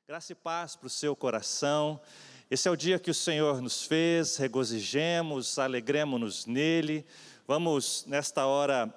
Graça e paz para o seu coração. Esse é o dia que o Senhor nos fez, regozijemos, alegremos-nos nele. Vamos, nesta hora,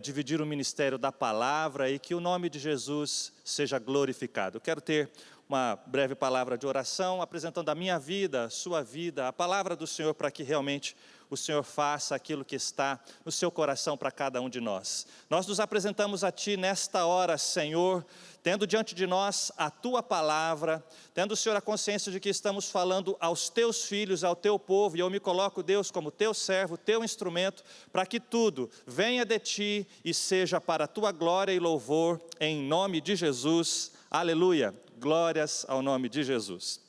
dividir o ministério da palavra e que o nome de Jesus seja glorificado. Eu quero ter uma breve palavra de oração, apresentando a minha vida, a sua vida, a palavra do Senhor, para que realmente o Senhor faça aquilo que está no seu coração para cada um de nós. Nós nos apresentamos a Ti nesta hora, Senhor, tendo diante de nós a Tua palavra, tendo, Senhor, a consciência de que estamos falando aos Teus filhos, ao Teu povo, e eu me coloco, Deus, como Teu servo, Teu instrumento, para que tudo venha de Ti e seja para a Tua glória e louvor, em nome de Jesus, aleluia, glórias ao nome de Jesus.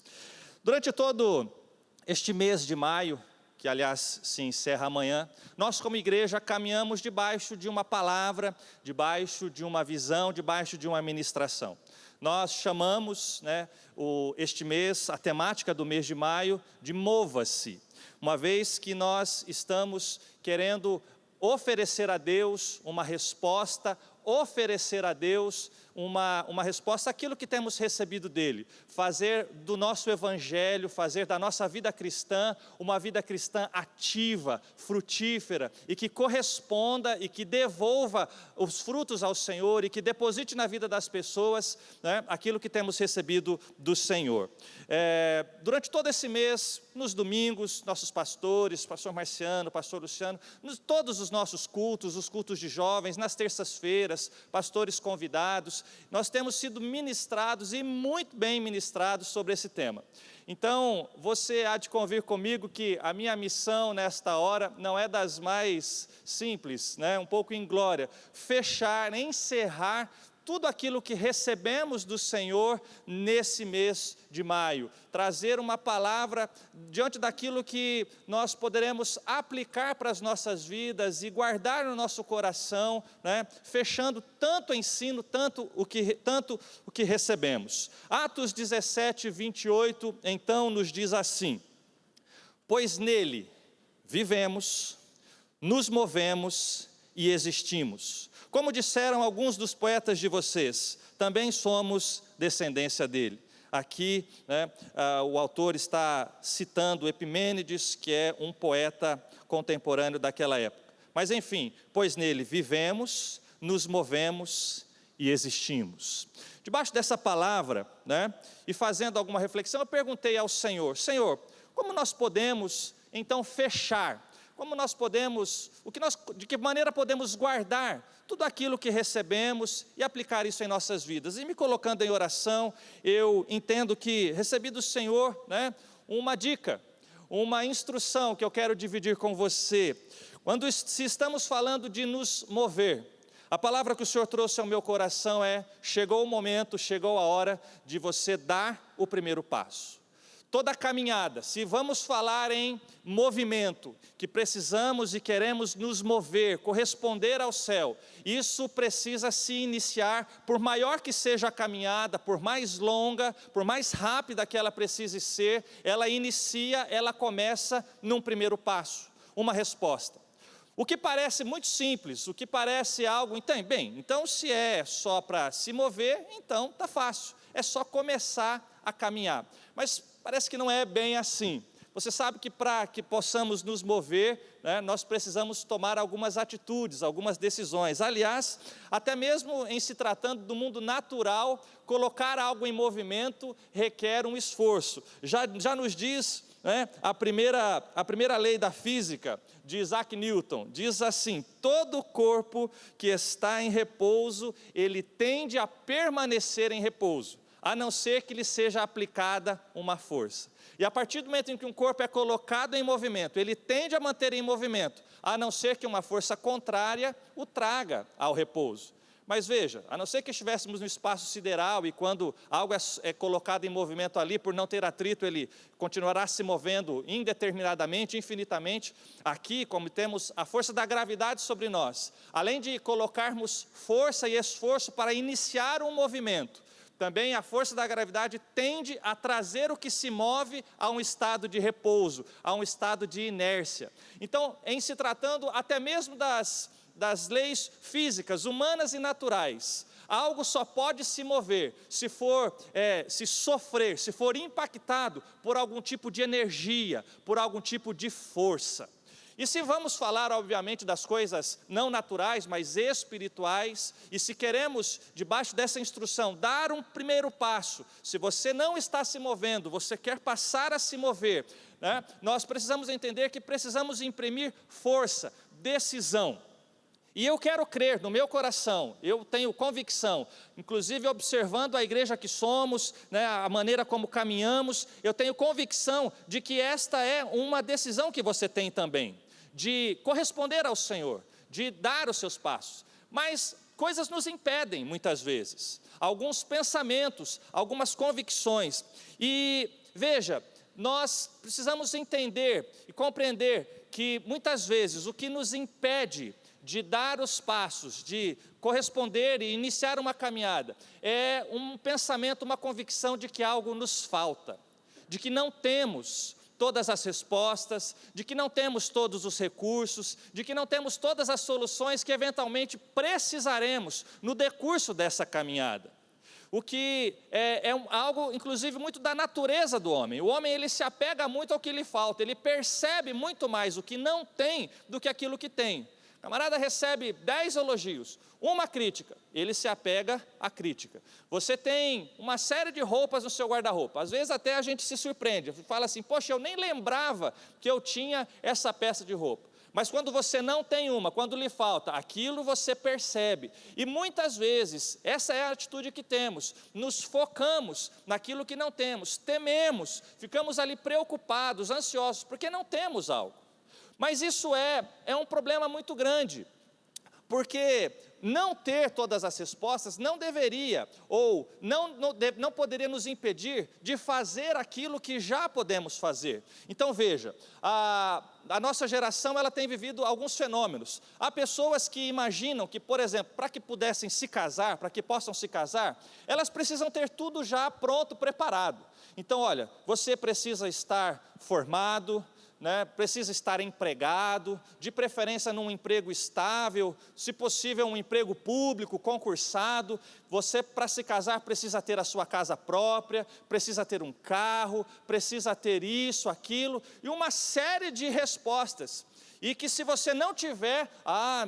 Durante todo este mês de maio, que aliás se encerra amanhã, nós como igreja caminhamos debaixo de uma palavra, debaixo de uma visão, debaixo de uma ministração. Nós chamamos este mês, a temática do mês de maio, de Mova-se, uma vez que nós estamos querendo oferecer a Deus uma resposta, oferecer a Deus uma resposta àquilo que temos recebido dEle, fazer do nosso evangelho, fazer da nossa vida cristã, uma vida cristã ativa, frutífera, e que corresponda e que devolva os frutos ao Senhor, e que deposite na vida das pessoas aquilo que temos recebido do Senhor. Durante todo esse mês, nos domingos, nossos pastores, pastor Marciano, pastor Luciano, todos os nossos cultos, os cultos de jovens, nas terças-feiras, pastores convidados, nós temos sido ministrados e muito bem ministrados sobre esse tema. Então, você há de convir comigo que a minha missão nesta hora não é das mais simples, um pouco inglória, fechar, encerrar tudo aquilo que recebemos do Senhor nesse mês de maio, trazer uma palavra diante daquilo que nós poderemos aplicar para as nossas vidas e guardar no nosso coração, fechando tanto o ensino, tanto o que recebemos. Atos 17, 28, então nos diz assim: pois nele vivemos, nos movemos e existimos. Como disseram alguns dos poetas de vocês, também somos descendência dele. Aqui, o autor está citando Epimênides, que é um poeta contemporâneo daquela época. Mas enfim, pois nele vivemos, nos movemos e existimos. Debaixo dessa palavra, e fazendo alguma reflexão, eu perguntei ao Senhor: Senhor, como nós podemos então fechar? Como nós podemos, de que maneira podemos guardar tudo aquilo que recebemos e aplicar isso em nossas vidas? E me colocando em oração, eu entendo que recebi do Senhor uma dica, uma instrução que eu quero dividir com você. Se estamos falando de nos mover, a palavra que o Senhor trouxe ao meu coração é: chegou o momento, chegou a hora de você dar o primeiro passo. Toda a caminhada, se vamos falar em movimento, que precisamos e queremos nos mover, corresponder ao céu, isso precisa se iniciar, por maior que seja a caminhada, por mais longa, por mais rápida que ela precise ser, ela começa num primeiro passo, uma resposta. O que parece muito simples, o que parece algo, então se é só para se mover, então está fácil, é só começar a caminhar. Mas parece que não é bem assim. Você sabe que para que possamos nos mover, nós precisamos tomar algumas atitudes, algumas decisões. Aliás, até mesmo em se tratando do mundo natural, colocar algo em movimento requer um esforço. Já nos diz a primeira lei da física, de Isaac Newton, diz assim: todo corpo que está em repouso, ele tende a permanecer em repouso, a não ser que lhe seja aplicada uma força. E a partir do momento em que um corpo é colocado em movimento, ele tende a manter em movimento, a não ser que uma força contrária o traga ao repouso. Mas veja, a não ser que estivéssemos no espaço sideral e quando algo é colocado em movimento ali, por não ter atrito, ele continuará se movendo indeterminadamente, infinitamente. Aqui, como temos a força da gravidade sobre nós, além de colocarmos força e esforço para iniciar um movimento, também a força da gravidade tende a trazer o que se move a um estado de repouso, a um estado de inércia. Então, em se tratando até mesmo das leis físicas, humanas e naturais, Algo só pode se mover se for, se sofrer, se for impactado por algum tipo de energia, por algum tipo de força. E se vamos falar, obviamente, das coisas não naturais, mas espirituais, e se queremos, debaixo dessa instrução, dar um primeiro passo, se você não está se movendo, você quer passar a se mover, né, nós precisamos entender que precisamos imprimir força, decisão. E eu quero crer no meu coração, eu tenho convicção, inclusive observando a igreja que somos, né, a maneira como caminhamos, eu tenho convicção de que esta é uma decisão que você tem também, de corresponder ao Senhor, de dar os seus passos. Mas coisas nos impedem muitas vezes, alguns pensamentos, algumas convicções. E veja, nós precisamos entender e compreender que muitas vezes o que nos impede de dar os passos, de corresponder e iniciar uma caminhada, é um pensamento, uma convicção de que algo nos falta, de que não temos todas as respostas, de que não temos todos os recursos, de que não temos todas as soluções que eventualmente precisaremos no decurso dessa caminhada. O que é algo, inclusive, muito da natureza do homem. O homem, ele se apega muito ao que lhe falta, ele percebe muito mais o que não tem do que aquilo que tem. O camarada recebe 10 elogios, uma crítica, ele se apega à crítica. Você tem uma série de roupas no seu guarda-roupa, às vezes até a gente se surpreende, fala assim, poxa, eu nem lembrava que eu tinha essa peça de roupa. Mas quando você não tem uma, quando lhe falta, aquilo você percebe. E muitas vezes, essa é a atitude que temos, nos focamos naquilo que não temos, tememos, ficamos ali preocupados, ansiosos, porque não temos algo. Mas isso é um problema muito grande, porque não ter todas as respostas não deveria, ou não poderia nos impedir de fazer aquilo que já podemos fazer. Então veja, a nossa geração ela tem vivido alguns fenômenos. Há pessoas que imaginam que, por exemplo, para que pudessem se casar, para que possam se casar, elas precisam ter tudo já pronto, preparado. Então olha, você precisa estar formado, né, precisa estar empregado, de preferência num emprego estável, se possível um emprego público, concursado. Você, para se casar, precisa ter a sua casa própria, precisa ter um carro, precisa ter isso, aquilo, e uma série de respostas. E que se você não tiver,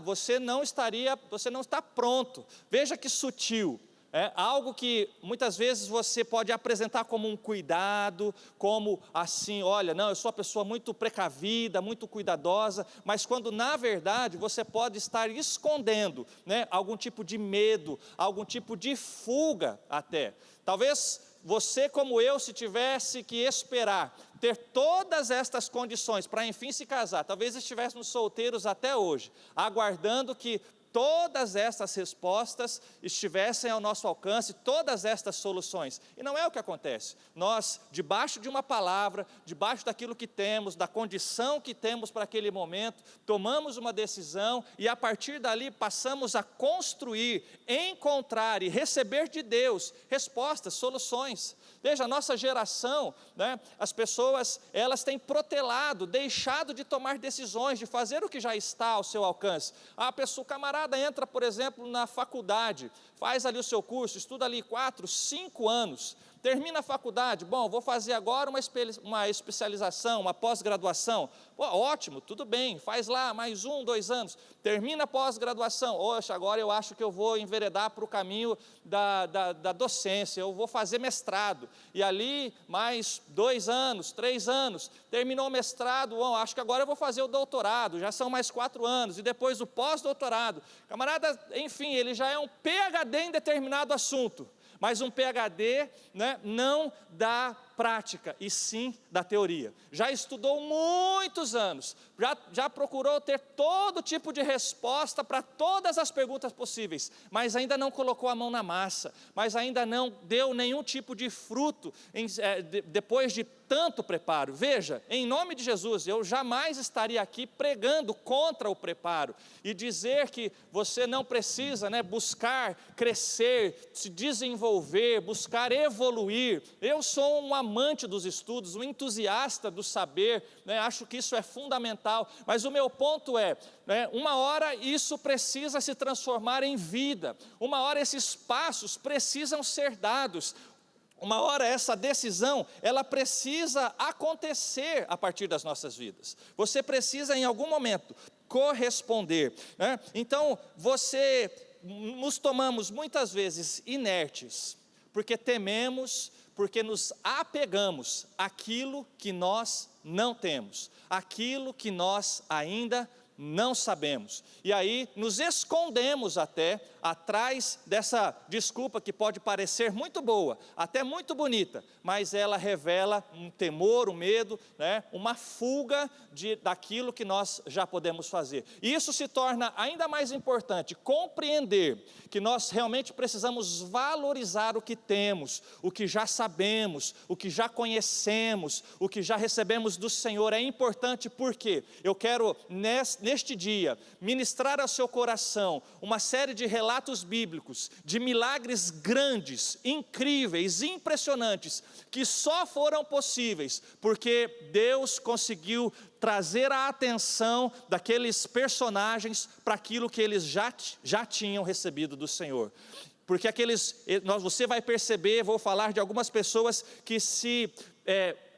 você não está pronto. Veja que sutil. É algo que muitas vezes você pode apresentar como um cuidado, como assim, olha, não, eu sou uma pessoa muito precavida, muito cuidadosa, mas quando na verdade você pode estar escondendo, né, algum tipo de medo, algum tipo de fuga até. Talvez você como eu, se tivesse que esperar ter todas estas condições para enfim se casar, talvez estivéssemos solteiros até hoje, aguardando que todas essas respostas estivessem ao nosso alcance, todas estas soluções. E não é o que acontece. Nós, debaixo de uma palavra, debaixo daquilo que temos, da condição que temos para aquele momento, tomamos uma decisão e a partir dali passamos a construir, encontrar e receber de Deus respostas, soluções. Veja, a nossa geração, né, as pessoas, elas têm protelado, deixado de tomar decisões, de fazer o que já está ao seu alcance. A pessoa, o camarada entra, por exemplo, na faculdade, faz ali o seu curso, estuda ali 4, 5 anos, termina a faculdade, bom, vou fazer agora uma especialização, uma pós-graduação. Pô, ótimo, tudo bem, faz lá mais 1, 2 anos, termina a pós-graduação. Oxe, agora eu acho que eu vou enveredar para o caminho da docência, eu vou fazer mestrado. E ali mais 2 anos, 3 anos, terminou o mestrado, bom, acho que agora eu vou fazer o doutorado, já são mais 4 anos, e depois o pós-doutorado. Camarada, enfim, ele já é um PhD em determinado assunto. Mas um PhD, né, não da prática, e sim da teoria. Já estudou muitos anos, já procurou ter todo tipo de resposta para todas as perguntas possíveis, mas ainda não colocou a mão na massa, mas ainda não deu nenhum tipo de fruto depois de tanto preparo. Veja, em nome de Jesus, eu jamais estaria aqui pregando contra o preparo e dizer que você não precisa, né, buscar crescer, se desenvolver, buscar evoluir. Eu sou um amor amante dos estudos, um entusiasta do saber, né? Acho que isso é fundamental, mas o meu ponto é, né, uma hora isso precisa se transformar em vida, uma hora esses passos precisam ser dados, uma hora essa decisão, ela precisa acontecer a partir das nossas vidas. Você precisa em algum momento corresponder, né? Então, nos tomamos muitas vezes inertes, porque tememos, porque nos apegamos àquilo que nós não temos, àquilo que nós ainda não sabemos. E aí nos escondemos até atrás dessa desculpa que pode parecer muito boa, até muito bonita, mas ela revela um temor, um medo, né? Uma fuga daquilo que nós já podemos fazer. E isso se torna ainda mais importante, compreender que nós realmente precisamos valorizar o que temos, o que já sabemos, o que já conhecemos, o que já recebemos do Senhor. É importante porque eu quero neste dia ministrar ao seu coração uma série de relatos bíblicos, de milagres grandes, incríveis, impressionantes, que só foram possíveis porque Deus conseguiu trazer a atenção daqueles personagens para aquilo que eles já tinham recebido do Senhor. Porque você vai perceber, vou falar de algumas pessoas que se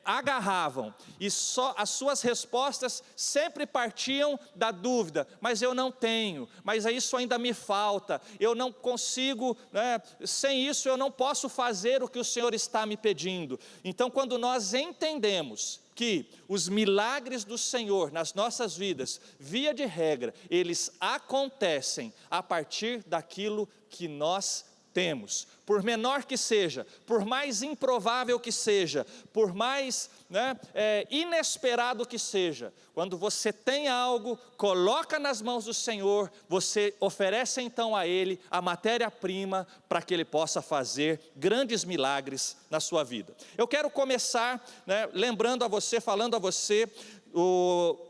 agarravam, e só as suas respostas sempre partiam da dúvida, mas eu não tenho, mas isso ainda me falta, eu não consigo, né? Sem isso eu não posso fazer o que o Senhor está me pedindo. Então, quando nós entendemos que os milagres do Senhor nas nossas vidas, via de regra, eles acontecem a partir daquilo que nós temos, por menor que seja, por mais improvável que seja, por mais inesperado que seja, quando você tem algo, coloca nas mãos do Senhor, você oferece então a Ele a matéria-prima para que Ele possa fazer grandes milagres na sua vida. Eu quero começar, lembrando a você, falando a você,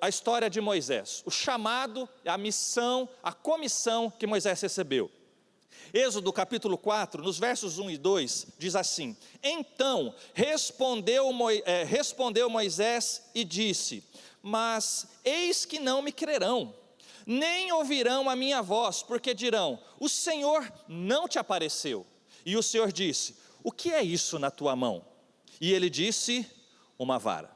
a história de Moisés, o chamado, a missão, a comissão que Moisés recebeu. Êxodo capítulo 4, nos versos 1 e 2, diz assim: Então respondeu Moisés e disse: Mas eis que não me crerão, nem ouvirão a minha voz, porque dirão: o Senhor não te apareceu. E o Senhor disse: o que é isso na tua mão? E ele disse: uma vara.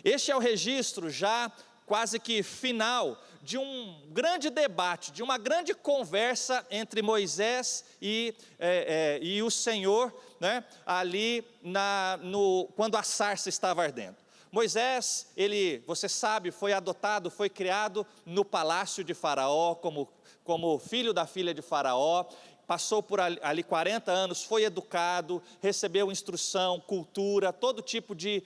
Este é o registro já quase que final de um grande debate, de uma grande conversa entre Moisés e o Senhor, né, ali quando a sarça estava ardendo. Moisés, você sabe, foi adotado, foi criado no palácio de Faraó, como filho da filha de Faraó, passou por ali 40 anos, foi educado, recebeu instrução, cultura, todo tipo de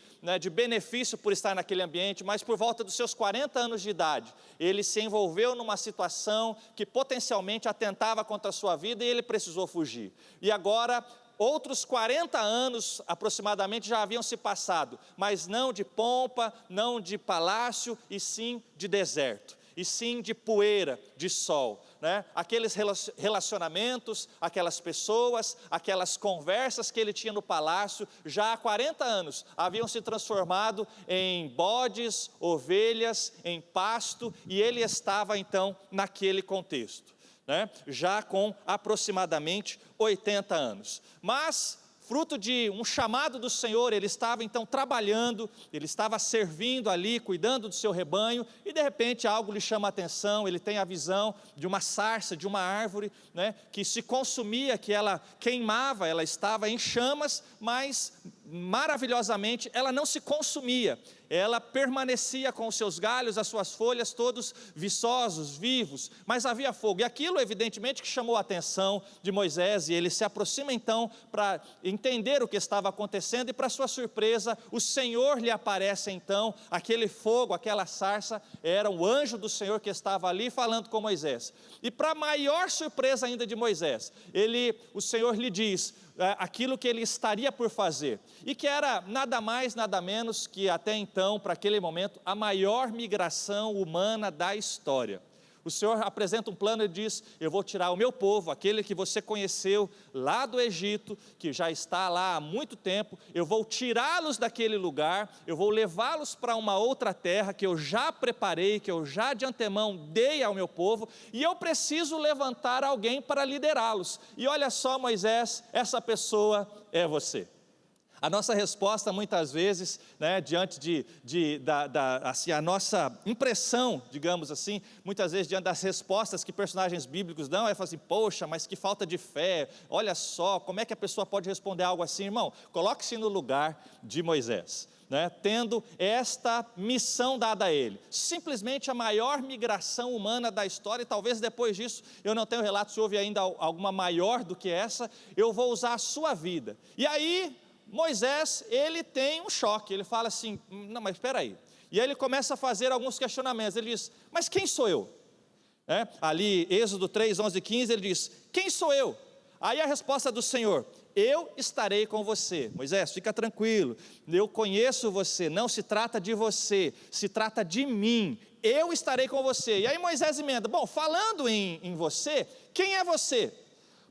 benefício por estar naquele ambiente, mas por volta dos seus 40 anos de idade, ele se envolveu numa situação que potencialmente atentava contra a sua vida e ele precisou fugir. E agora, outros 40 anos aproximadamente já haviam se passado, mas não de pompa, não de palácio, e sim de deserto, e sim de poeira, de sol. Aqueles relacionamentos, aquelas pessoas, aquelas conversas que ele tinha no palácio, já há 40 anos, haviam se transformado em bodes, ovelhas, em pasto, e ele estava então naquele contexto, já com aproximadamente 80 anos, mas fruto de um chamado do Senhor, ele estava então trabalhando, ele estava servindo ali, cuidando do seu rebanho, e de repente algo lhe chama a atenção, ele tem a visão de uma sarça, de uma árvore, que se consumia, que ela queimava, ela estava em chamas, mas maravilhosamente ela não se consumia, ela permanecia com os seus galhos, as suas folhas todos viçosos, vivos, mas havia fogo, e aquilo evidentemente que chamou a atenção de Moisés, e ele se aproxima então para entender o que estava acontecendo, e para sua surpresa, o Senhor lhe aparece então, aquele fogo, aquela sarça, era o anjo do Senhor que estava ali falando com Moisés, e para maior surpresa ainda de Moisés, o Senhor lhe diz aquilo que ele estaria por fazer, e que era nada mais, nada menos que até então, para aquele momento, a maior migração humana da história. O Senhor apresenta um plano e diz: eu vou tirar o meu povo, aquele que você conheceu lá do Egito, que já está lá há muito tempo, eu vou tirá-los daquele lugar, eu vou levá-los para uma outra terra que eu já preparei, que eu já de antemão dei ao meu povo, e eu preciso levantar alguém para liderá-los. E olha só, Moisés, essa pessoa é você. A nossa resposta muitas vezes, né, diante assim, a nossa impressão, digamos assim, muitas vezes diante das respostas que personagens bíblicos dão, é falar assim: poxa, mas que falta de fé, olha só, como é que a pessoa pode responder algo assim? Irmão, coloque-se no lugar de Moisés, né, tendo esta missão dada a ele, simplesmente a maior migração humana da história, e talvez depois disso, eu não tenho relato se houve ainda alguma maior do que essa. Eu vou usar a sua vida, e aí Moisés, ele tem um choque, ele fala assim: não, mas espera aí. E aí ele começa a fazer alguns questionamentos, ele diz: mas quem sou eu? Ali, Êxodo 3, 11 e 15, ele diz: quem sou eu? Aí a resposta do Senhor: eu estarei com você. Moisés, fica tranquilo, eu conheço você, não se trata de você, se trata de mim, eu estarei com você. E aí Moisés emenda: bom, falando em você, quem é você?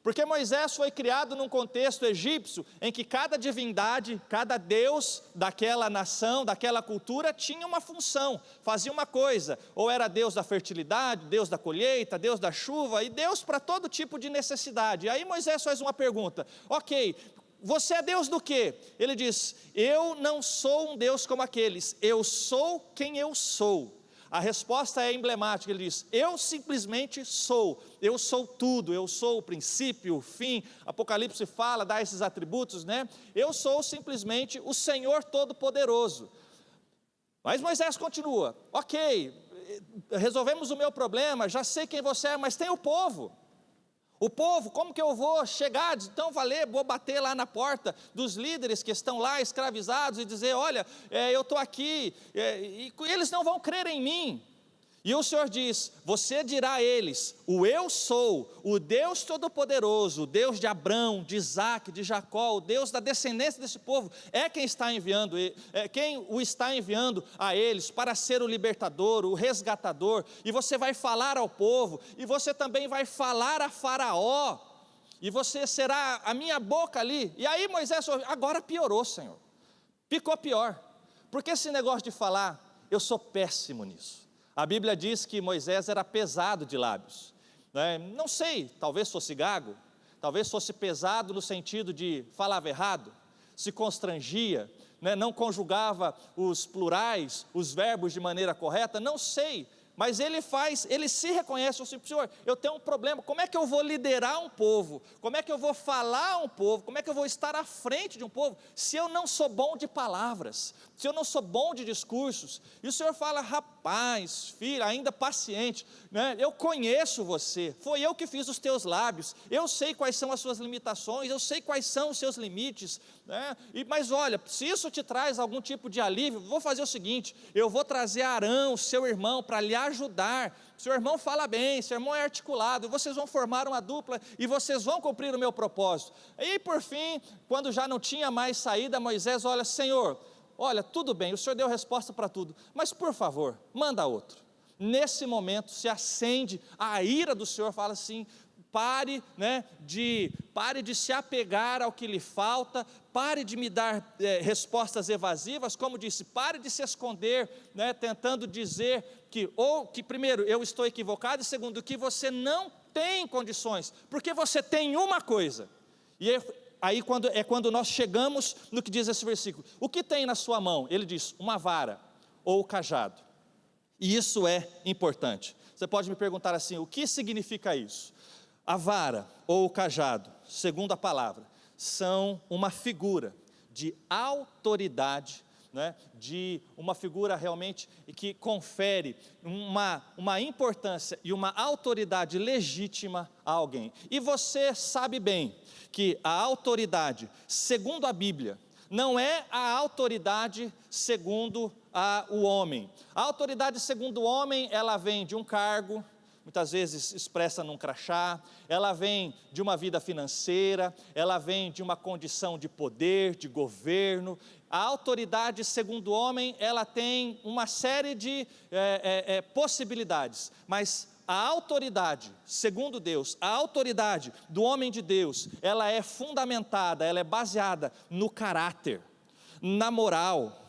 Porque Moisés foi criado num contexto egípcio em que cada divindade, cada deus daquela nação, daquela cultura tinha uma função, fazia uma coisa, ou era deus da fertilidade, deus da colheita, deus da chuva e deus para todo tipo de necessidade. E aí Moisés faz uma pergunta: ok, você é Deus do quê? Ele diz: eu não sou um Deus como aqueles, eu sou quem eu sou. A resposta é emblemática, ele diz: eu simplesmente sou, eu sou tudo, eu sou o princípio, o fim. Apocalipse fala, dá esses atributos, né? Eu sou simplesmente o Senhor Todo-Poderoso. Mas Moisés continua: ok, resolvemos o meu problema, já sei quem você é, mas tem o povo. O povo, como que eu vou chegar, então vou bater lá na porta dos líderes que estão lá escravizados e dizer: olha, eu estou aqui, e eles não vão crer em mim. E o Senhor diz: você dirá a eles: o eu sou, o Deus Todo-Poderoso, o Deus de Abrão, de Isaac, de Jacó, o Deus da descendência desse povo, é quem está enviando, quem o está enviando a eles para ser o libertador, o resgatador. E você vai falar ao povo, e você também vai falar a Faraó, e você será a minha boca ali. E aí Moisés falou: agora piorou, Senhor, ficou pior, porque esse negócio de falar, eu sou péssimo nisso. A Bíblia diz que Moisés era pesado de lábios, né? Não sei, talvez fosse gago, talvez fosse pesado no sentido de falava errado, se constrangia, né? Não conjugava os plurais, os verbos de maneira correta, não sei. Mas ele se reconhece assim: Senhor, eu tenho um problema, como é que eu vou liderar um povo? Como é que eu vou falar a um povo? Como é que eu vou estar à frente de um povo, se eu não sou bom de palavras, se eu não sou bom de discursos? E o Senhor fala: rapaz, filho, ainda paciente, né? Eu conheço você, foi eu que fiz os teus lábios, eu sei quais são as suas limitações, eu sei quais são os seus limites, né? Mas olha, se isso te traz algum tipo de alívio, vou fazer o seguinte: eu vou trazer Arão, seu irmão, para lhe ajudar. Seu irmão fala bem, seu irmão é articulado, vocês vão formar uma dupla e vocês vão cumprir o meu propósito. E por fim, quando já não tinha mais saída, Moisés olha: Senhor, olha, tudo bem, o Senhor deu resposta para tudo, mas por favor, manda outro. Nesse momento se acende a ira do Senhor, fala assim: pare de se apegar ao que lhe falta, pare de me dar respostas evasivas, como disse, pare de se esconder, né, tentando dizer que primeiro, eu estou equivocado, e segundo, que você não tem condições, porque você tem uma coisa. E aí quando nós chegamos no que diz esse versículo: o que tem na sua mão? Ele diz: uma vara ou cajado. E isso é importante. Você pode me perguntar assim: o que significa isso? A vara ou o cajado, segundo a palavra, são uma figura de autoridade, né? De uma figura realmente que confere uma importância e uma autoridade legítima a alguém. E você sabe bem que a autoridade, segundo a Bíblia, não é a autoridade segundo o homem. A autoridade segundo o homem, ela vem de um cargo, muitas vezes expressa num crachá, ela vem de uma vida financeira, ela vem de uma condição de poder, de governo. A autoridade segundo o homem, ela tem uma série de possibilidades, mas a autoridade, segundo Deus, a autoridade do homem de Deus, ela é fundamentada, ela é baseada no caráter, na moral,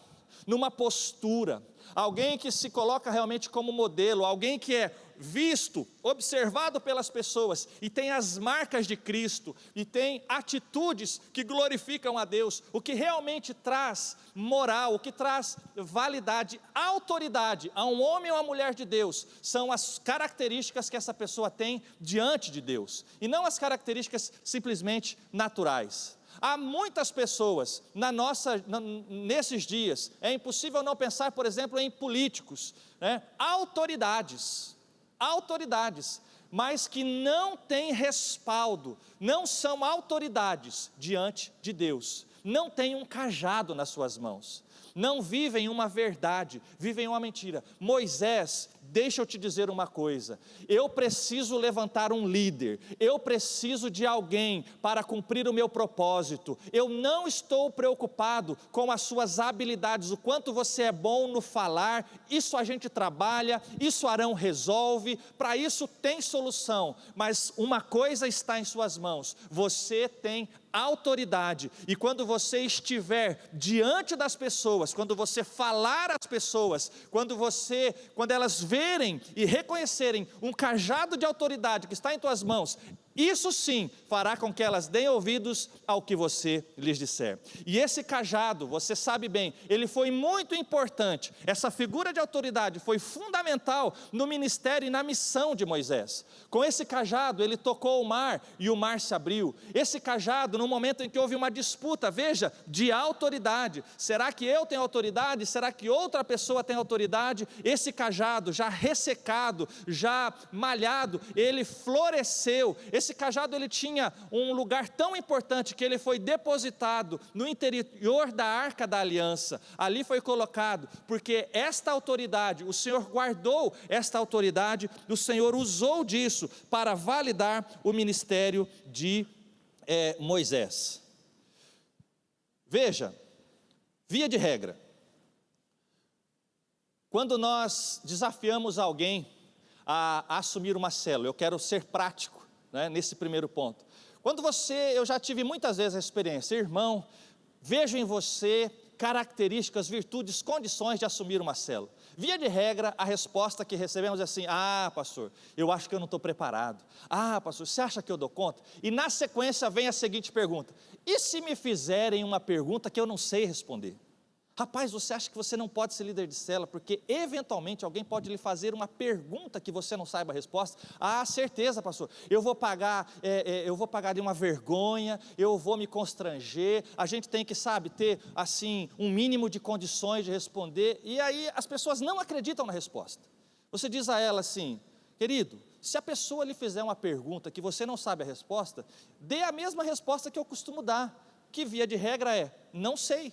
numa postura, alguém que se coloca realmente como modelo, alguém que é visto, observado pelas pessoas, e tem as marcas de Cristo, e tem atitudes que glorificam a Deus, o que realmente traz moral, o que traz validade, autoridade a um homem ou a mulher de Deus, são as características que essa pessoa tem diante de Deus, e não as características simplesmente naturais. Há muitas pessoas nesses dias, é impossível não pensar, por exemplo, em políticos, autoridades, mas que não têm respaldo, não são autoridades diante de Deus, não têm um cajado nas suas mãos, não vivem uma verdade, vivem uma mentira. Moisés, deixa eu te dizer uma coisa, eu preciso levantar um líder, eu preciso de alguém para cumprir o meu propósito, eu não estou preocupado com as suas habilidades, o quanto você é bom no falar, isso a gente trabalha, isso Arão resolve, para isso tem solução, mas uma coisa está em suas mãos, você tem autoridade, e quando você estiver diante das pessoas, quando você falar às pessoas, quando elas verem e reconhecerem um cajado de autoridade que está em tuas mãos, isso sim fará com que elas deem ouvidos ao que você lhes disser. E esse cajado, você sabe bem, ele foi muito importante, essa figura de autoridade foi fundamental no ministério e na missão de Moisés. Com esse cajado ele tocou o mar e o mar se abriu. Esse cajado, no momento em que houve uma disputa, veja, de autoridade, será que eu tenho autoridade? Será que outra pessoa tem autoridade? Esse cajado já ressecado, já malhado, ele floresceu. Esse cajado ele tinha um lugar tão importante que ele foi depositado no interior da Arca da Aliança, ali foi colocado, porque esta autoridade, o Senhor guardou esta autoridade, o Senhor usou disso para validar o ministério de Moisés. Veja, via de regra, quando nós desafiamos alguém a assumir uma célula, eu quero ser prático, nesse primeiro ponto. Eu já tive muitas vezes a experiência, irmão, vejo em você características, virtudes, condições de assumir uma célula. Via de regra, a resposta que recebemos é assim: pastor, eu acho que eu não estou preparado. Pastor, você acha que eu dou conta? E na sequência vem a seguinte pergunta: e se me fizerem uma pergunta que eu não sei responder? Rapaz, você acha que você não pode ser líder de célula, porque eventualmente alguém pode lhe fazer uma pergunta que você não saiba a resposta? Certeza, pastor, eu vou pagar de uma vergonha, eu vou me constranger, a gente tem que, ter assim, um mínimo de condições de responder, e aí as pessoas não acreditam na resposta. Você diz a ela assim: querido, se a pessoa lhe fizer uma pergunta que você não sabe a resposta, dê a mesma resposta que eu costumo dar, que via de regra é: não sei.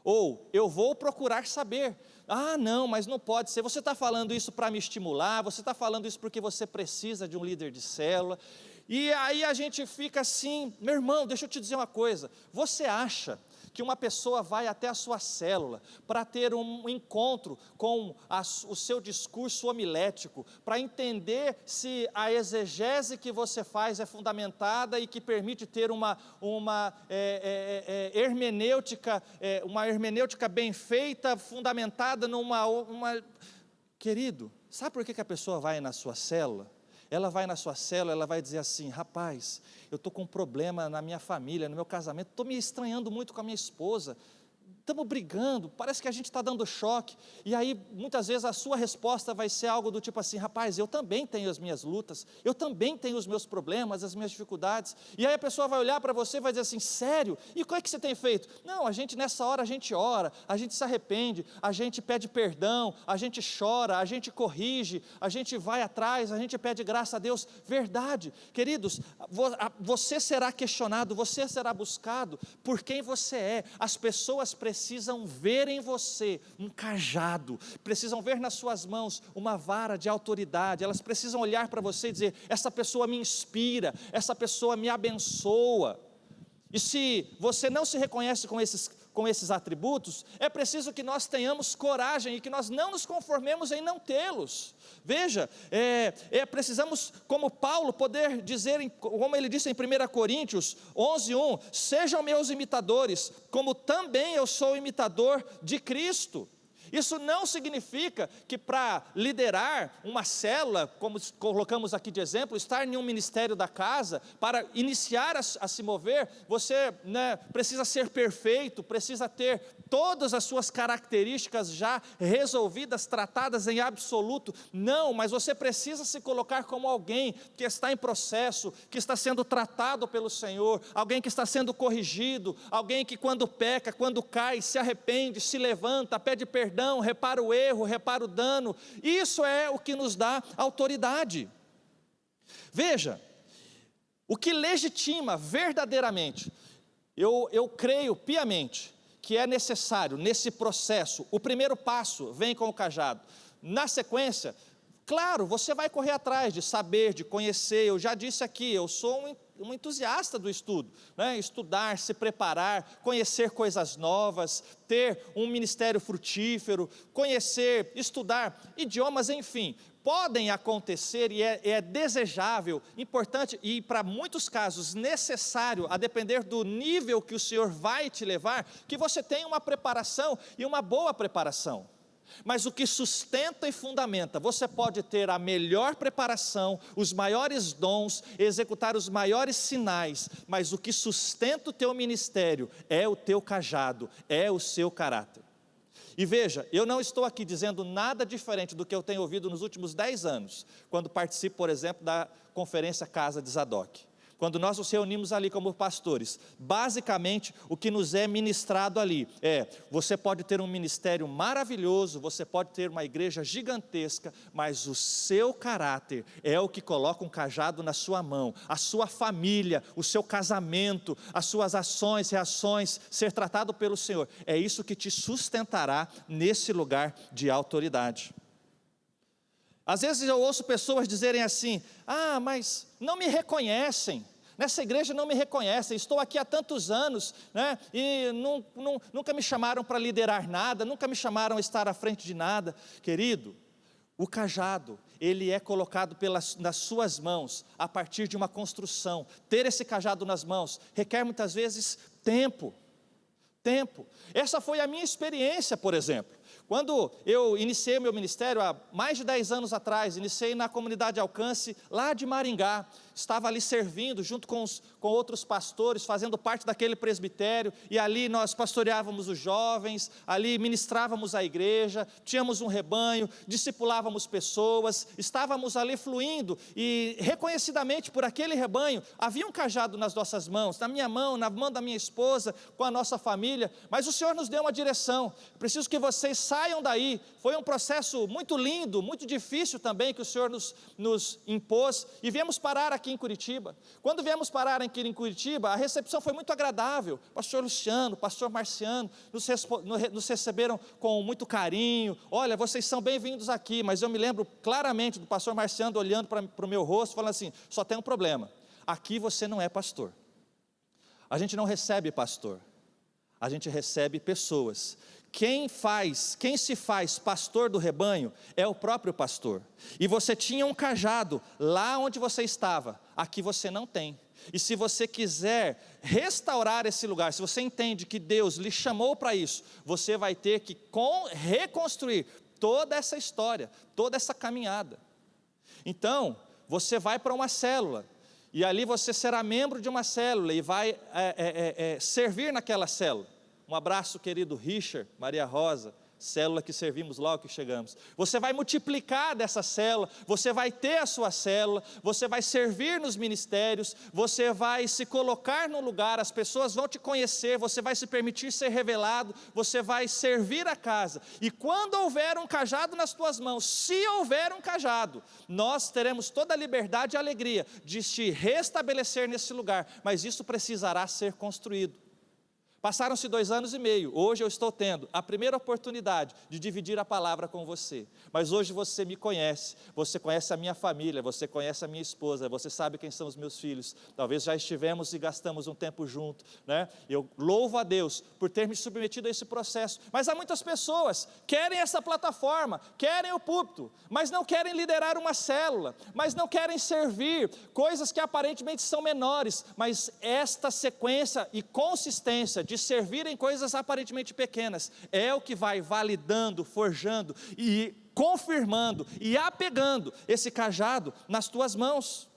Ou, eu vou procurar saber. Não, mas não pode ser. Você está falando isso para me estimular, você está falando isso porque você precisa de um líder de célula. E aí a gente fica assim: meu irmão, deixa eu te dizer uma coisa. Você acha que uma pessoa vai até a sua célula para ter um encontro com o seu discurso homilético, para entender se a exegese que você faz é fundamentada e que permite ter uma hermenêutica bem feita, fundamentada Querido, sabe por que a pessoa vai na sua célula? Ela vai na sua célula, ela vai dizer assim: rapaz, eu estou com um problema na minha família, no meu casamento, estou me estranhando muito com a minha esposa, estamos brigando, parece que a gente está dando choque, e aí muitas vezes a sua resposta vai ser algo do tipo assim: rapaz, eu também tenho as minhas lutas, eu também tenho os meus problemas, as minhas dificuldades, e aí a pessoa vai olhar para você e vai dizer assim: sério? E o que é que você tem feito? Não, nessa hora a gente ora, a gente se arrepende, a gente pede perdão, a gente chora, a gente corrige, a gente vai atrás, a gente pede graça a Deus. Verdade, queridos, você será questionado, você será buscado por quem você é. As pessoas precisam ver em você um cajado, precisam ver nas suas mãos uma vara de autoridade, elas precisam olhar para você e dizer: essa pessoa me inspira, essa pessoa me abençoa. E se você não se reconhece com esses atributos, é preciso que nós tenhamos coragem e que nós não nos conformemos em não tê-los. Veja, precisamos, como Paulo, poder dizer, como ele disse em 1 Coríntios 11:1, sejam meus imitadores, como também eu sou imitador de Cristo. Isso não significa que para liderar uma célula, como colocamos aqui de exemplo, estar em um ministério da casa, para iniciar a se mover, você precisa ser perfeito, precisa ter todas as suas características já resolvidas, tratadas em absoluto. Não, mas você precisa se colocar como alguém que está em processo, que está sendo tratado pelo Senhor, alguém que está sendo corrigido, alguém que quando peca, quando cai, se arrepende, se levanta, pede perdão, repara o erro, repara o dano. Isso é o que nos dá autoridade. Veja, o que legitima verdadeiramente, eu creio piamente, que é necessário nesse processo, o primeiro passo vem com o cajado. Na sequência, claro, você vai correr atrás de saber, de conhecer. Eu já disse aqui, eu sou um entusiasta do estudo, estudar, se preparar, conhecer coisas novas, ter um ministério frutífero, conhecer, estudar idiomas, enfim, podem acontecer e é desejável, importante e para muitos casos necessário, a depender do nível que o Senhor vai te levar, que você tenha uma preparação e uma boa preparação. Mas o que sustenta e fundamenta, você pode ter a melhor preparação, os maiores dons, executar os maiores sinais, mas o que sustenta o teu ministério é o teu cajado, é o seu caráter. E veja, eu não estou aqui dizendo nada diferente do que eu tenho ouvido nos últimos 10 anos, quando participo, por exemplo, da conferência Casa de Zadok. Quando nós nos reunimos ali como pastores, basicamente o que nos é ministrado ali você pode ter um ministério maravilhoso, você pode ter uma igreja gigantesca, mas o seu caráter é o que coloca um cajado na sua mão, a sua família, o seu casamento, as suas ações, reações, ser tratado pelo Senhor, é isso que te sustentará nesse lugar de autoridade. Às vezes eu ouço pessoas dizerem assim, mas não me reconhecem, nessa igreja não me reconhecem, estou aqui há tantos anos, e nunca me chamaram para liderar nada, nunca me chamaram a estar à frente de nada. Querido, o cajado, ele é colocado nas suas mãos, a partir de uma construção. Ter esse cajado nas mãos, requer muitas vezes tempo. Essa foi a minha experiência, por exemplo. Quando eu iniciei meu ministério, há mais de 10 anos atrás, iniciei na comunidade Alcance, lá de Maringá, estava ali servindo, junto com outros pastores, fazendo parte daquele presbitério, e ali nós pastoreávamos os jovens, ali ministrávamos a igreja, tínhamos um rebanho, discipulávamos pessoas, estávamos ali fluindo, e reconhecidamente por aquele rebanho, havia um cajado nas nossas mãos, na minha mão, na mão da minha esposa, com a nossa família, mas o Senhor nos deu uma direção. Preciso que vocês saiam daí. Foi um processo muito lindo, muito difícil também, que o Senhor nos impôs, e viemos parar aqui em Curitiba. Quando viemos parar aqui em Curitiba, a recepção foi muito agradável. Pastor Luciano, pastor Marciano, nos receberam com muito carinho. Olha, vocês são bem-vindos aqui, mas eu me lembro claramente do pastor Marciano olhando para o meu rosto, falando assim, só tem um problema, aqui você não é pastor. A gente não recebe pastor, a gente recebe pessoas. Quem se faz pastor do rebanho é o próprio pastor. E você tinha um cajado lá onde você estava, aqui você não tem. E se você quiser restaurar esse lugar, se você entende que Deus lhe chamou para isso, você vai ter que reconstruir toda essa história, toda essa caminhada. Então, você vai para uma célula, e ali você será membro de uma célula e vai servir naquela célula. Um abraço, querido Richard, Maria Rosa, célula que servimos logo que chegamos. Você vai multiplicar dessa célula, você vai ter a sua célula, você vai servir nos ministérios, você vai se colocar no lugar, as pessoas vão te conhecer, você vai se permitir ser revelado, você vai servir a casa. E quando houver um cajado nas tuas mãos, se houver um cajado, nós teremos toda a liberdade e alegria de te restabelecer nesse lugar, mas isso precisará ser construído. Passaram-se 2 anos e meio, hoje eu estou tendo a primeira oportunidade de dividir a palavra com você, mas hoje você me conhece, você conhece a minha família, você conhece a minha esposa, você sabe quem são os meus filhos, talvez já estivemos e gastamos um tempo junto, né? Eu louvo a Deus por ter me submetido a esse processo, mas há muitas pessoas que querem essa plataforma, querem o púlpito, mas não querem liderar uma célula, mas não querem servir, coisas que aparentemente são menores, mas esta sequência e consistência de servir em coisas aparentemente pequenas, é o que vai validando, forjando e confirmando e apegando esse cajado nas tuas mãos.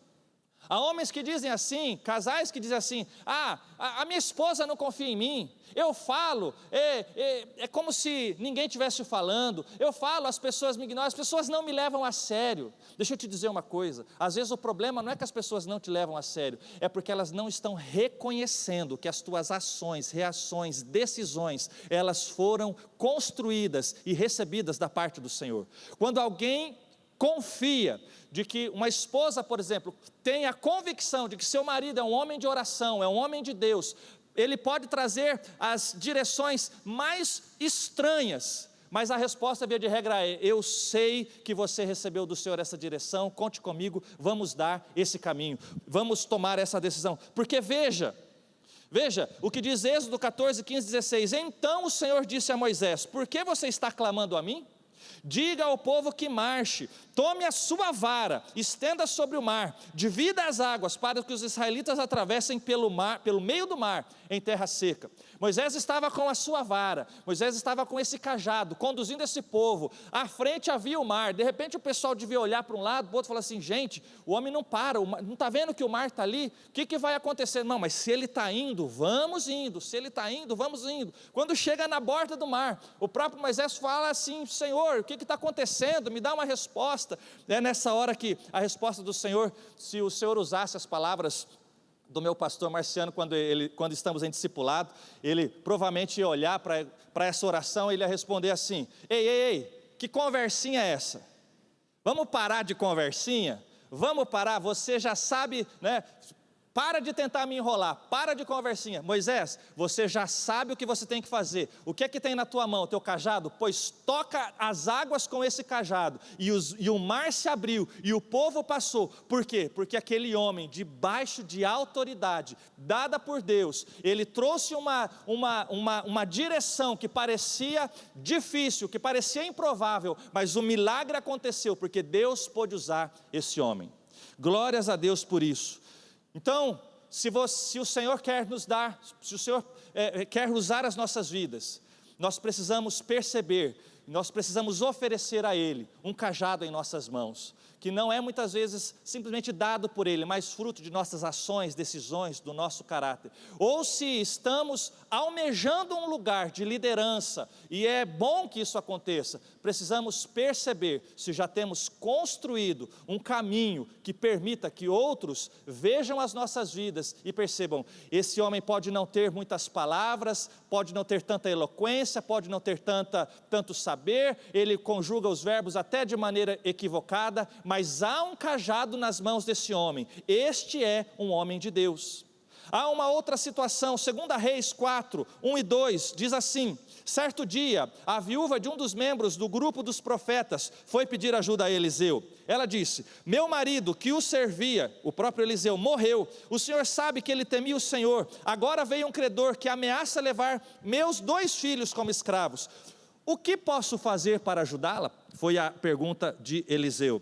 Há homens que dizem assim, casais que dizem assim, a minha esposa não confia em mim, eu falo, é como se ninguém estivesse falando, eu falo, as pessoas me ignoram, as pessoas não me levam a sério. Deixa eu te dizer uma coisa, às vezes o problema não é que as pessoas não te levam a sério, é porque elas não estão reconhecendo que as tuas ações, reações, decisões, elas foram construídas e recebidas da parte do Senhor. Quando alguém confia de que uma esposa, por exemplo, tem a convicção de que seu marido é um homem de oração, é um homem de Deus, ele pode trazer as direções mais estranhas, mas a resposta, via de regra, é: eu sei que você recebeu do Senhor essa direção, conte comigo, vamos dar esse caminho, vamos tomar essa decisão, porque veja o que diz Êxodo 14, 15, 16, então o Senhor disse a Moisés, por que você está clamando a mim? Diga ao povo que marche, tome a sua vara, estenda sobre o mar, divida as águas para que os israelitas atravessem pelo meio do mar, em terra seca. Moisés estava com a sua vara, Moisés estava com esse cajado, conduzindo esse povo, à frente havia o mar, de repente o pessoal devia olhar para um lado, para o outro, e falar assim, gente, o homem não para, não está vendo que o mar está ali, o que vai acontecer? Não, mas se ele está indo, vamos indo, se ele está indo, vamos indo. Quando chega na borda do mar, o próprio Moisés fala assim, Senhor, o que está acontecendo? Me dá uma resposta. É nessa hora que a resposta do Senhor, se o Senhor usasse as palavras do meu pastor Marciano, quando estamos em discipulado, ele provavelmente ia olhar para essa oração e ele ia responder assim, ei, que conversinha é essa? Vamos parar de conversinha? Vamos parar, você já sabe, né? Para de tentar me enrolar, para de conversinha. Moisés, você já sabe o que você tem que fazer. O que é que tem na tua mão, o teu cajado? Pois toca as águas com esse cajado. E o mar se abriu e o povo passou. Por quê? Porque aquele homem, debaixo de autoridade dada por Deus, ele trouxe uma direção que parecia difícil, que parecia improvável, mas o milagre aconteceu, porque Deus pôde usar esse homem. Glórias a Deus por isso. Então, se o Senhor quer nos dar, se o Senhor quer usar as nossas vidas, nós precisamos perceber, nós precisamos oferecer a Ele um cajado em nossas mãos, que não é muitas vezes simplesmente dado por Ele, mas fruto de nossas ações, decisões, do nosso caráter. Ou se estamos almejando um lugar de liderança, e é bom que isso aconteça, precisamos perceber se já temos construído um caminho que permita que outros vejam as nossas vidas e percebam, esse homem pode não ter muitas palavras, pode não ter tanta eloquência, pode não ter tanto saber, ele conjuga os verbos até de maneira equivocada, mas há um cajado nas mãos desse homem, este é um homem de Deus. Há uma outra situação, 2 Reis 4, 1 e 2, diz assim, certo dia, a viúva de um dos membros do grupo dos profetas foi pedir ajuda a Eliseu. Ela disse, meu marido que o servia, o próprio Eliseu, morreu, o senhor sabe que ele temia o Senhor, agora veio um credor que ameaça levar meus 2 filhos como escravos. O que posso fazer para ajudá-la? Foi a pergunta de Eliseu.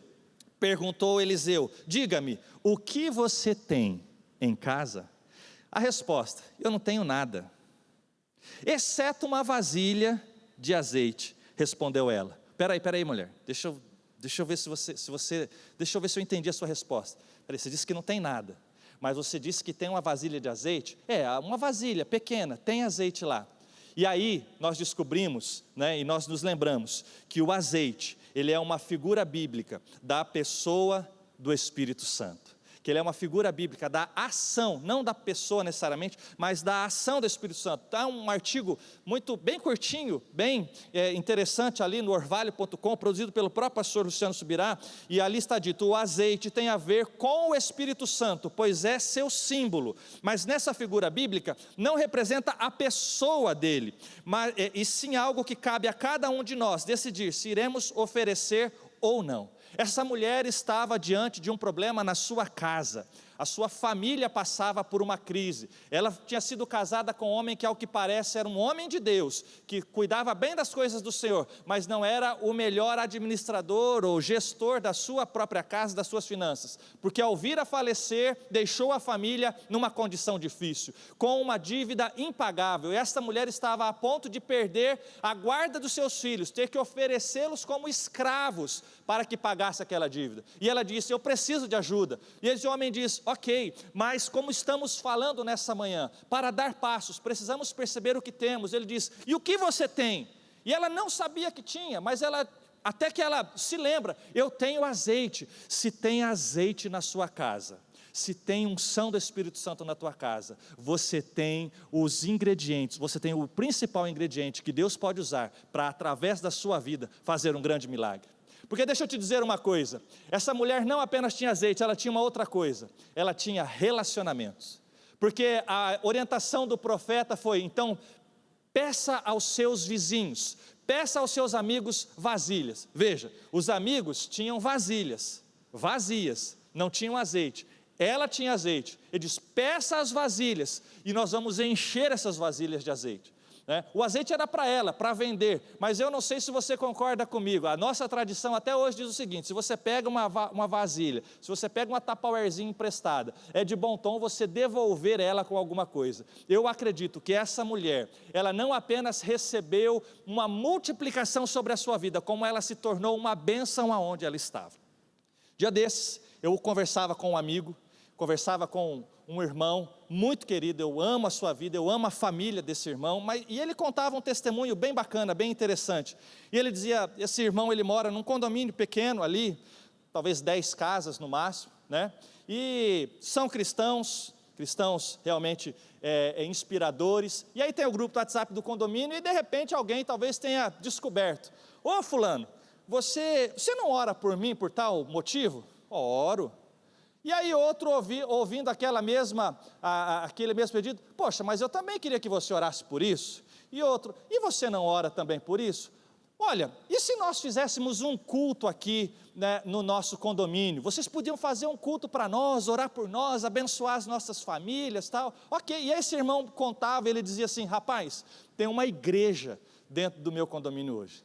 Perguntou Eliseu, diga-me, o que você tem em casa? A resposta, eu não tenho nada, exceto uma vasilha de azeite, respondeu ela. Peraí mulher, deixa eu ver deixa eu ver se eu entendi a sua resposta. Peraí, você disse que não tem nada, mas você disse que tem uma vasilha de azeite? Uma vasilha pequena, tem azeite lá. E aí nós descobrimos, né, e nós nos lembramos, que o azeite, ele é uma figura bíblica da pessoa do Espírito Santo. que ele é uma figura bíblica da ação, não da pessoa necessariamente, mas da ação do Espírito Santo. Está um artigo bem curtinho, bem interessante ali no orvalho.com, produzido pelo próprio pastor Luciano Subirá, e ali está dito: o azeite tem a ver com o Espírito Santo, pois é seu símbolo, mas nessa figura bíblica não representa a pessoa dele, e sim algo que cabe a cada um de nós decidir se iremos oferecer ou não. Essa mulher estava diante de um problema na sua casa. A sua família passava por uma crise. Ela tinha sido casada com um homem que, ao que parece, era um homem de Deus, que cuidava bem das coisas do Senhor, mas não era o melhor administrador ou gestor da sua própria casa, das suas finanças, porque ao vir a falecer, deixou a família numa condição difícil, com uma dívida impagável. E esta mulher estava a ponto de perder a guarda dos seus filhos, ter que oferecê-los como escravos para que pagasse aquela dívida. E ela disse: eu preciso de ajuda. E esse homem diz: ok, mas como estamos falando nessa manhã, para dar passos, precisamos perceber o que temos. Ele diz: e o que você tem? E ela não sabia que tinha, mas até que ela se lembra: eu tenho azeite. Se tem azeite na sua casa, se tem unção do Espírito Santo na tua casa, você tem os ingredientes, você tem o principal ingrediente que Deus pode usar para, através da sua vida, fazer um grande milagre. Porque deixa eu te dizer uma coisa, essa mulher não apenas tinha azeite, ela tinha uma outra coisa, ela tinha relacionamentos. Porque a orientação do profeta foi: então, peça aos seus vizinhos, peça aos seus amigos vasilhas. Veja, os amigos tinham vasilhas, vazias, não tinham azeite. Ela tinha azeite. Ele diz: peça as vasilhas, e nós vamos encher essas vasilhas de azeite. O azeite era para ela, para vender, mas eu não sei se você concorda comigo. A nossa tradição até hoje diz o seguinte: se você pega uma vasilha, se você pega uma tupperwarezinha emprestada, é de bom tom você devolver ela com alguma coisa. Eu acredito que essa mulher, ela não apenas recebeu uma multiplicação sobre a sua vida, como ela se tornou uma bênção aonde ela estava. Dia desses, eu conversava com um amigo, conversava com um irmão muito querido, eu amo a sua vida, eu amo a família desse irmão, e ele contava um testemunho bem bacana, bem interessante. E ele dizia: esse irmão, ele mora num condomínio pequeno ali, talvez 10 casas no máximo, e são cristãos realmente inspiradores. E aí tem o grupo do WhatsApp do condomínio, e de repente alguém talvez tenha descoberto: ô fulano, você não ora por mim por tal motivo? Oro. E aí outro ouvindo aquele mesmo pedido: poxa, mas eu também queria que você orasse por isso. E outro: e você não ora também por isso? Olha, e se nós fizéssemos um culto aqui, no nosso condomínio? Vocês podiam fazer um culto para nós, orar por nós, abençoar as nossas famílias, tal. Ok, e esse irmão contava, ele dizia assim: rapaz, tem uma igreja dentro do meu condomínio hoje.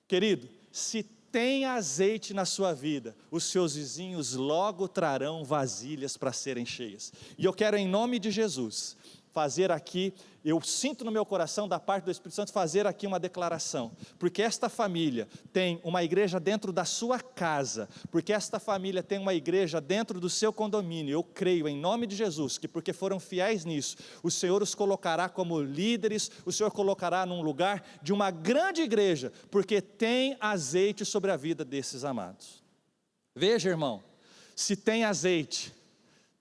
Querido, se tem azeite na sua vida, os seus vizinhos logo trarão vasilhas para serem cheias. E eu quero, em nome de Jesus, fazer aqui, eu sinto no meu coração, da parte do Espírito Santo, fazer aqui uma declaração, porque esta família tem uma igreja dentro da sua casa, porque esta família tem uma igreja dentro do seu condomínio. Eu creio, em nome de Jesus, que porque foram fiéis nisso, o Senhor os colocará como líderes, o Senhor colocará num lugar de uma grande igreja, porque tem azeite sobre a vida desses amados. Veja, irmão, se tem azeite,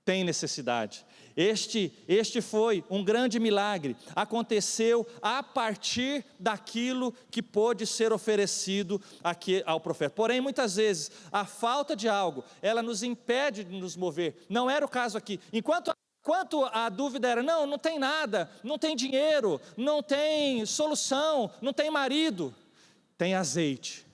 tem necessidade. Este foi um grande milagre, aconteceu a partir daquilo que pôde ser oferecido aqui ao profeta. Porém, muitas vezes, a falta de algo, ela nos impede de nos mover. Não era o caso aqui. Enquanto a dúvida era: não tem nada, não tem dinheiro, não tem solução, não tem marido. Tem azeite.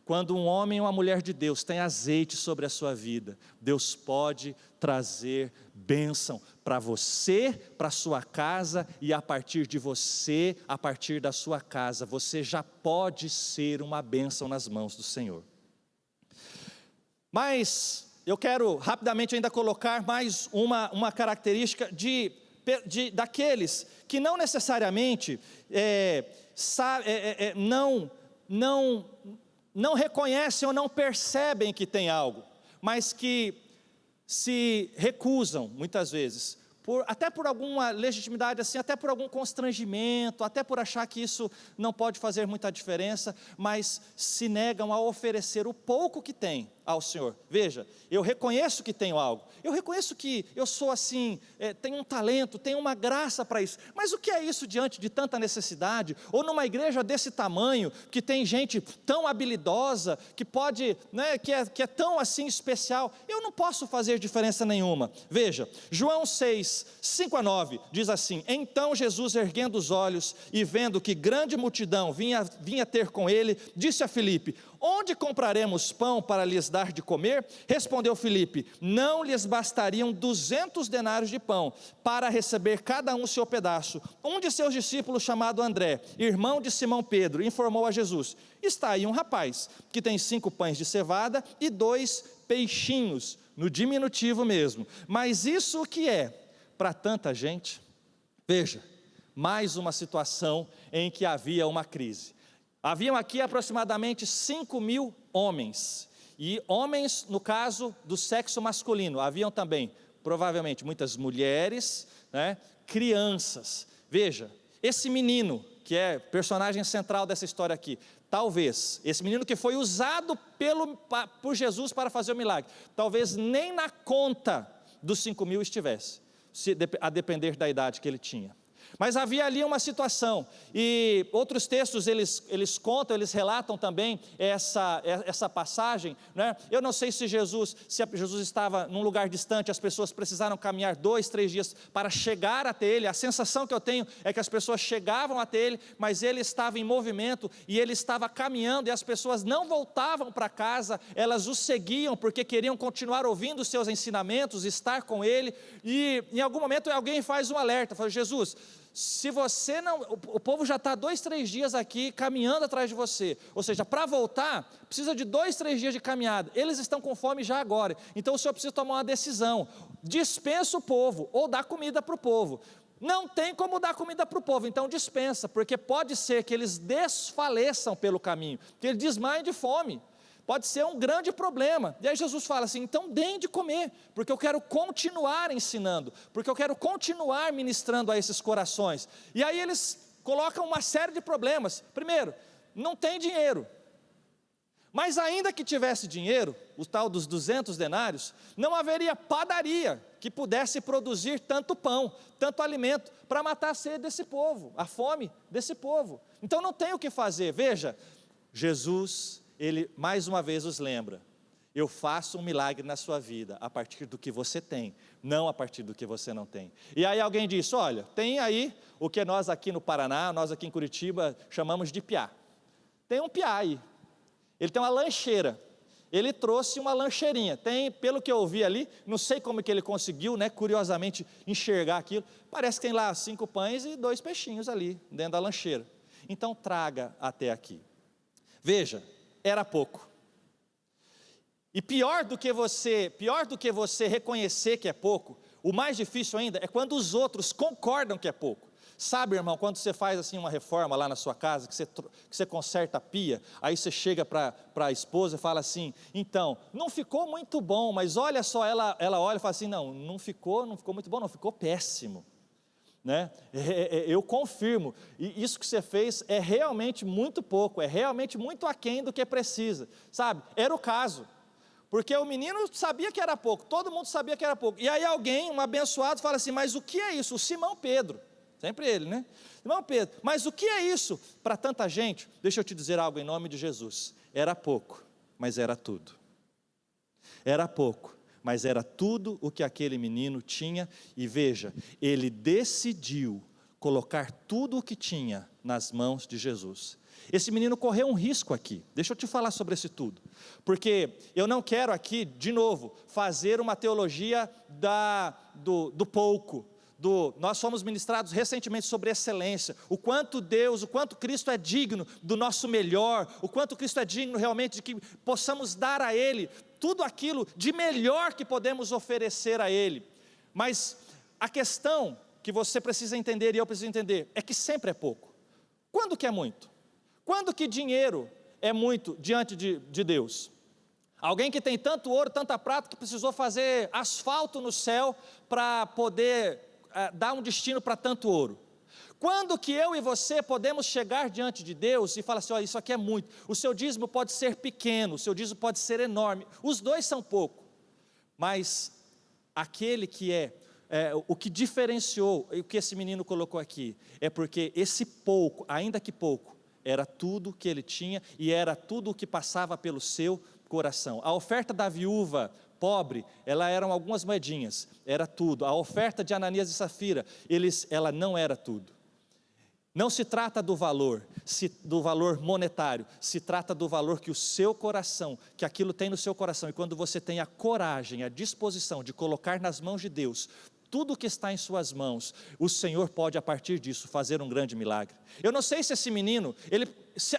Quando um homem ou uma mulher de Deus tem azeite sobre a sua vida, Deus pode trazer bênção para você, para a sua casa, e a partir de você, a partir da sua casa, você já pode ser uma bênção nas mãos do Senhor. Mas eu quero rapidamente ainda colocar mais uma característica daqueles que não necessariamente não reconhecem ou não percebem que tem algo, mas que se recusam muitas vezes, até por alguma legitimidade assim, até por algum constrangimento, até por achar que isso não pode fazer muita diferença, mas se negam a oferecer o pouco que tem, ao Senhor. Veja, eu reconheço que tenho algo, eu reconheço que eu sou assim, tenho um talento, tenho uma graça para isso, mas o que é isso diante de tanta necessidade, ou numa igreja desse tamanho, que tem gente tão habilidosa, que pode, né, que é tão assim especial, eu não posso fazer diferença nenhuma. Veja, João 6, 5-9, diz assim: então Jesus, erguendo os olhos e vendo que grande multidão vinha ter com ele, disse a Filipe: onde compraremos pão para lhes dar de comer? Respondeu Filipe: não lhes bastariam 200 denários de pão, para receber cada um seu pedaço. Um de seus discípulos, chamado André, irmão de Simão Pedro, informou a Jesus: está aí um rapaz, que tem 5 pães de cevada e 2 peixinhos, no diminutivo mesmo, mas isso o que é para tanta gente? Veja, mais uma situação em que havia uma crise. Haviam aqui aproximadamente 5.000 homens, e homens no caso do sexo masculino, haviam também provavelmente muitas mulheres, né, crianças. Veja, esse menino que é personagem central dessa história aqui, talvez, esse menino que foi usado por Jesus para fazer o milagre, talvez nem na conta dos 5.000 estivesse, a depender da idade que ele tinha. Mas havia ali uma situação, e outros textos eles contam, eles relatam também essa passagem, né? Eu não sei se Jesus estava num lugar distante, as pessoas precisaram caminhar 2, 3 dias para chegar até ele. A sensação que eu tenho é que as pessoas chegavam até ele, mas ele estava em movimento, e ele estava caminhando, e as pessoas não voltavam para casa, elas o seguiam, porque queriam continuar ouvindo os seus ensinamentos, estar com ele, e em algum momento alguém faz um alerta, fala: Jesus, se você não, o povo já está 2, 3 dias aqui caminhando atrás de você, ou seja, para voltar, precisa de 2, 3 dias de caminhada, eles estão com fome já agora, então o senhor precisa tomar uma decisão: dispensa o povo, ou dá comida para o povo. Não tem como dar comida para o povo, então dispensa, porque pode ser que eles desfaleçam pelo caminho, que eles desmaiem de fome. Pode ser um grande problema. E aí Jesus fala assim: então deem de comer, porque eu quero continuar ensinando, porque eu quero continuar ministrando a esses corações. E aí eles colocam uma série de problemas. Primeiro, não tem dinheiro, mas ainda que tivesse dinheiro, o tal dos 200 denários, não haveria padaria que pudesse produzir tanto pão, tanto alimento, para matar a sede desse povo, a fome desse povo. Então não tem o que fazer. Veja, Jesus, ele mais uma vez os lembra: eu faço um milagre na sua vida a partir do que você tem, não a partir do que você não tem. E aí alguém diz: olha, tem aí o que nós aqui no Paraná, nós aqui em Curitiba chamamos de piá. Tem um piá aí, ele tem uma lancheira, ele trouxe uma lancheirinha, tem, pelo que eu ouvi ali, não sei como que ele conseguiu, né, curiosamente enxergar aquilo, parece que tem lá 5 pães e 2 peixinhos ali dentro da lancheira. Então traga até aqui. Veja, era pouco. E pior do que você reconhecer que é pouco, o mais difícil ainda é quando os outros concordam que é pouco. Sabe, irmão, quando você faz assim uma reforma lá na sua casa, que você conserta a pia, aí você chega para a esposa e fala assim: então, não ficou muito bom, mas olha só, ela olha e fala assim: não ficou muito bom, não, ficou péssimo. Né? Eu confirmo, e isso que você fez é realmente muito pouco, é realmente muito aquém do que precisa, sabe? Era o caso, porque o menino sabia que era pouco, todo mundo sabia que era pouco, e aí alguém, um abençoado, fala assim: mas o que é isso? O Simão Pedro, sempre ele, né? Simão Pedro, mas o que é isso para tanta gente? Deixa eu te dizer algo em nome de Jesus: era pouco, mas era tudo. Era pouco, mas era tudo o que aquele menino tinha. E veja, ele decidiu colocar tudo o que tinha nas mãos de Jesus. Esse menino correu um risco aqui. Deixa eu te falar sobre esse tudo, porque eu não quero aqui, de novo, fazer uma teologia do pouco. Nós fomos ministrados recentemente sobre excelência, o quanto Deus, o quanto Cristo é digno do nosso melhor, o quanto Cristo é digno realmente de que possamos dar a Ele tudo aquilo de melhor que podemos oferecer a Ele. Mas a questão que você precisa entender, e eu preciso entender, é que sempre é pouco. Quando que é muito? Quando que dinheiro é muito diante de Deus? Alguém que tem tanto ouro, tanta prata, que precisou fazer asfalto no céu para poder dar um destino para tanto ouro. Quando que eu e você podemos chegar diante de Deus e falar assim, olha, isso aqui é muito, o seu dízimo pode ser pequeno, o seu dízimo pode ser enorme, os dois são pouco, mas aquele que o que diferenciou, o que esse menino colocou aqui, é porque esse pouco, ainda que pouco, era tudo que ele tinha e era tudo o que passava pelo seu coração. A oferta da viúva pobre, ela eram algumas moedinhas, era tudo. A oferta de Ananias e Safira, ela não era tudo. Não se trata do valor monetário, se trata do valor que o seu coração, que aquilo tem no seu coração, e quando você tem a coragem, a disposição de colocar nas mãos de Deus, tudo que está em suas mãos, o Senhor pode a partir disso fazer um grande milagre. Eu não sei se esse menino,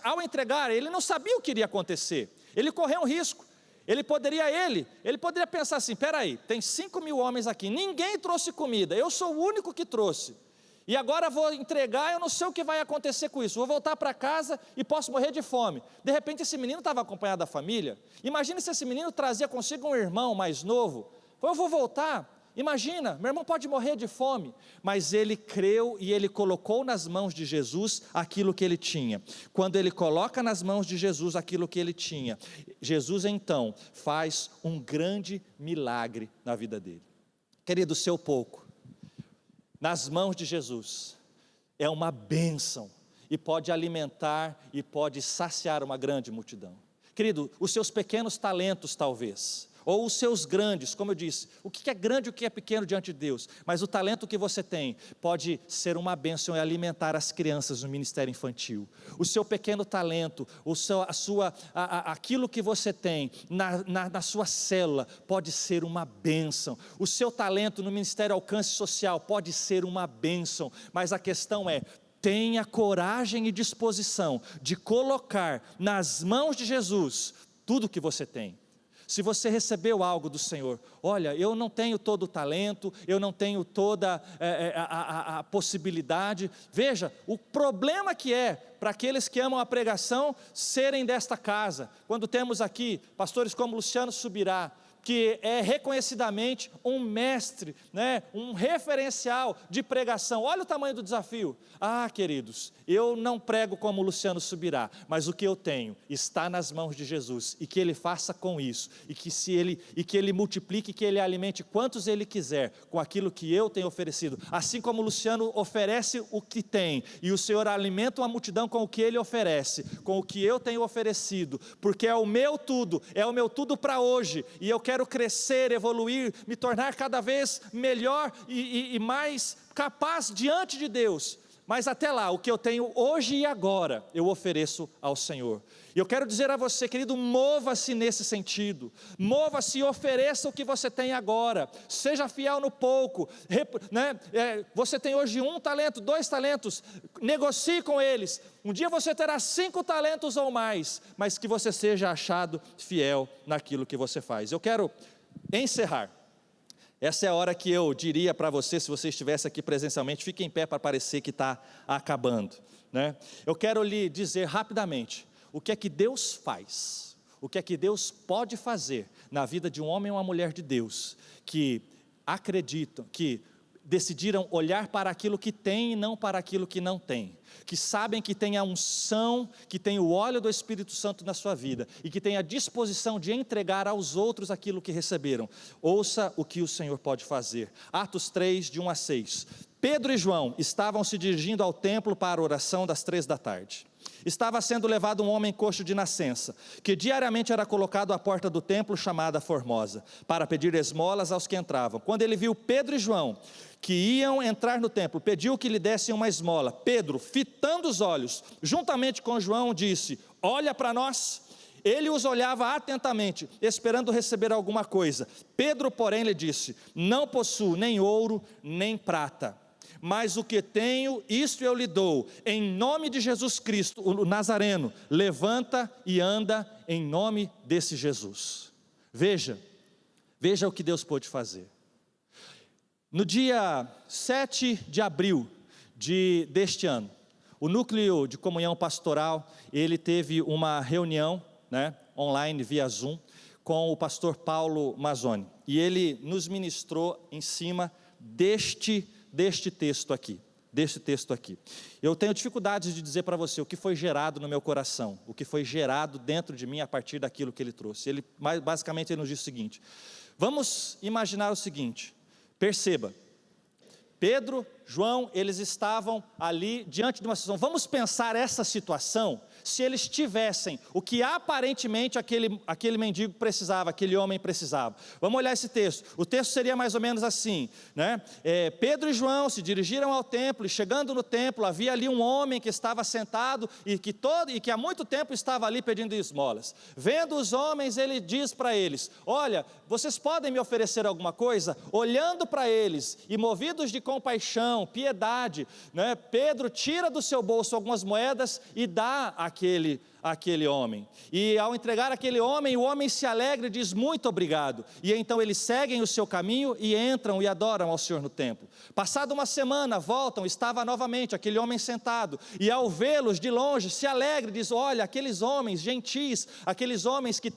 ao entregar, ele não sabia o que iria acontecer, ele correu um risco, ele poderia pensar assim, peraí, tem 5.000 homens aqui, ninguém trouxe comida, eu sou o único que trouxe, e agora vou entregar, eu não sei o que vai acontecer com isso, vou voltar para casa e posso morrer de fome. De repente esse menino estava acompanhado da família, imagine se esse menino trazia consigo um irmão mais novo, eu vou voltar, imagina, meu irmão pode morrer de fome, mas ele creu e ele colocou nas mãos de Jesus aquilo que ele tinha. Quando ele coloca nas mãos de Jesus aquilo que ele tinha, Jesus então faz um grande milagre na vida dele. Querido, o seu pouco, nas mãos de Jesus, é uma bênção, e pode alimentar, e pode saciar uma grande multidão. Querido, os seus pequenos talentos talvez, ou os seus grandes, como eu disse, o que é grande e o que é pequeno diante de Deus, mas o talento que você tem, pode ser uma bênção e alimentar as crianças no ministério infantil. O seu pequeno talento, aquilo que você tem na sua célula, pode ser uma bênção. O seu talento no ministério alcance social, pode ser uma bênção, mas a questão é, tenha coragem e disposição de colocar nas mãos de Jesus tudo o que você tem. Se você recebeu algo do Senhor, olha, eu não tenho todo o talento, eu não tenho toda a possibilidade. Veja, o problema que é para aqueles que amam a pregação serem desta casa. Quando temos aqui pastores como Luciano Subirá, que é reconhecidamente um mestre, um referencial de pregação. Olha o tamanho do desafio. Queridos, eu não prego como Luciano Subirá, mas o que eu tenho está nas mãos de Jesus, e que Ele faça com isso, e que Ele multiplique, que Ele alimente quantos Ele quiser, com aquilo que eu tenho oferecido, assim como o Luciano oferece o que tem, e o Senhor alimenta uma multidão com o que Ele oferece, com o que eu tenho oferecido, porque é o meu tudo para hoje, e eu quero crescer, evoluir, me tornar cada vez melhor e mais capaz diante de Deus, mas até lá, o que eu tenho hoje e agora, eu ofereço ao Senhor. E eu quero dizer a você, querido, mova-se nesse sentido, mova-se e ofereça o que você tem agora, seja fiel no pouco, você tem hoje 1 talento, 2 talentos, negocie com eles, um dia você terá 5 talentos ou mais, mas que você seja achado fiel naquilo que você faz. Eu quero encerrar. Essa é a hora que eu diria para você, se você estivesse aqui presencialmente, fique em pé para parecer que está acabando, Eu quero lhe dizer rapidamente, o que é que Deus faz, o que é que Deus pode fazer na vida de um homem ou uma mulher de Deus, que acreditam, que decidiram olhar para aquilo que tem e não para aquilo que não tem, que sabem que tem a unção, que tem o óleo do Espírito Santo na sua vida, e que tem a disposição de entregar aos outros aquilo que receberam. Ouça o que o Senhor pode fazer. Atos 3, de 1 a 6. Pedro e João estavam se dirigindo ao templo para a oração das 3 da tarde. Estava sendo levado um homem coxo de nascença, que diariamente era colocado à porta do templo chamada Formosa, para pedir esmolas aos que entravam. Quando ele viu Pedro e João, que iam entrar no templo, pediu que lhe dessem uma esmola. Pedro, fitando os olhos, juntamente com João, disse: olha para nós. Ele os olhava atentamente, esperando receber alguma coisa. Pedro, porém, lhe disse: não possuo nem ouro, nem prata, mas o que tenho, isto eu lhe dou. Em nome de Jesus Cristo, o Nazareno, levanta e anda em nome desse Jesus. Veja o que Deus pôde fazer. No dia 7 de abril deste ano, o Núcleo de Comunhão Pastoral, ele teve uma reunião, online, via Zoom, com o pastor Paulo Mazzoni, e ele nos ministrou em cima deste texto aqui. deste texto aqui. Eu tenho dificuldades de dizer para você o que foi gerado no meu coração, o que foi gerado dentro de mim a partir daquilo que ele trouxe. Basicamente ele nos diz o seguinte: vamos imaginar o seguinte, perceba, Pedro, João, eles estavam ali diante de uma situação. Vamos pensar essa situação, se eles tivessem o que aparentemente aquele mendigo precisava, aquele homem precisava. Vamos olhar esse texto. O texto seria mais ou menos assim, né? Pedro e João se dirigiram ao templo, e chegando no templo, havia ali um homem que estava sentado, e que há muito tempo estava ali pedindo esmolas. Vendo os homens, ele diz para eles: olha, vocês podem me oferecer alguma coisa? Olhando para eles, e movidos de compaixão, piedade, né? Pedro tira do seu bolso algumas moedas e dá àquele homem, e ao entregar aquele homem, o homem se alegra e diz: muito obrigado, e então eles seguem o seu caminho e entram e adoram ao Senhor no templo. Passada uma semana, voltam, estava novamente aquele homem sentado, e ao vê-los de longe, se alegra e diz: olha, aqueles homens gentis, aqueles homens que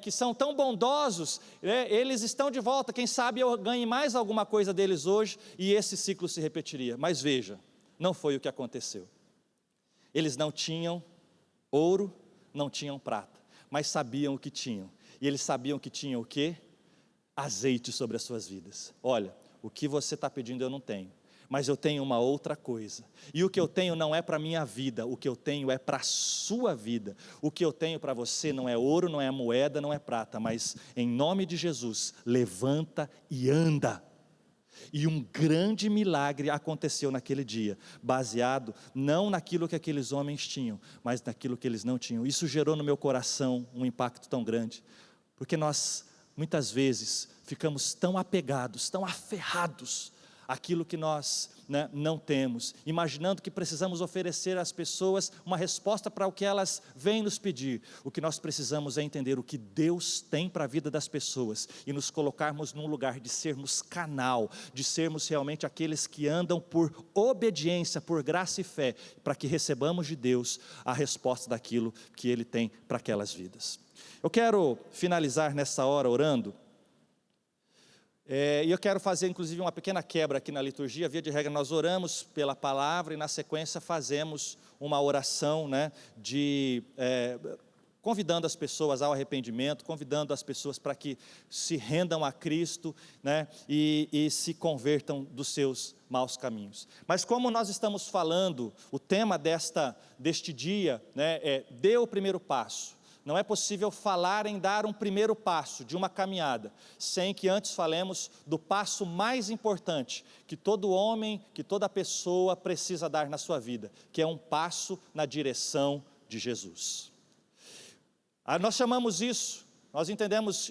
que são tão bondosos, eles estão de volta, quem sabe eu ganhe mais alguma coisa deles hoje, e esse ciclo se repetiria. Mas veja, não foi o que aconteceu. Eles não tinham ouro, não tinham prata, mas sabiam o que tinham. E eles sabiam que tinham o quê? Azeite sobre as suas vidas. Olha, o que você está pedindo eu não tenho, mas eu tenho uma outra coisa. E o que eu tenho não é para a minha vida, o que eu tenho é para a sua vida. O que eu tenho para você não é ouro, não é moeda, não é prata, mas em nome de Jesus, levanta e anda. E um grande milagre aconteceu naquele dia, baseado não naquilo que aqueles homens tinham, mas naquilo que eles não tinham. Isso gerou no meu coração um impacto tão grande, porque nós muitas vezes ficamos tão apegados, tão aferrados àquilo que nós não temos, imaginando que precisamos oferecer às pessoas uma resposta para o que elas vêm nos pedir. O que nós precisamos é entender o que Deus tem para a vida das pessoas e nos colocarmos num lugar de sermos canal, de sermos realmente aqueles que andam por obediência, por graça e fé, para que recebamos de Deus a resposta daquilo que Ele tem para aquelas vidas. Eu quero finalizar nessa hora orando. E eu quero fazer inclusive uma pequena quebra aqui na liturgia. Via de regra nós oramos pela palavra e na sequência fazemos uma oração, convidando as pessoas ao arrependimento, convidando as pessoas para que se rendam a Cristo, e se convertam dos seus maus caminhos. Mas como nós estamos falando, o tema deste dia dê o primeiro passo. Não é possível falar em dar um primeiro passo de uma caminhada, sem que antes falemos do passo mais importante, que todo homem, que toda pessoa precisa dar na sua vida, que é um passo na direção de Jesus. Nós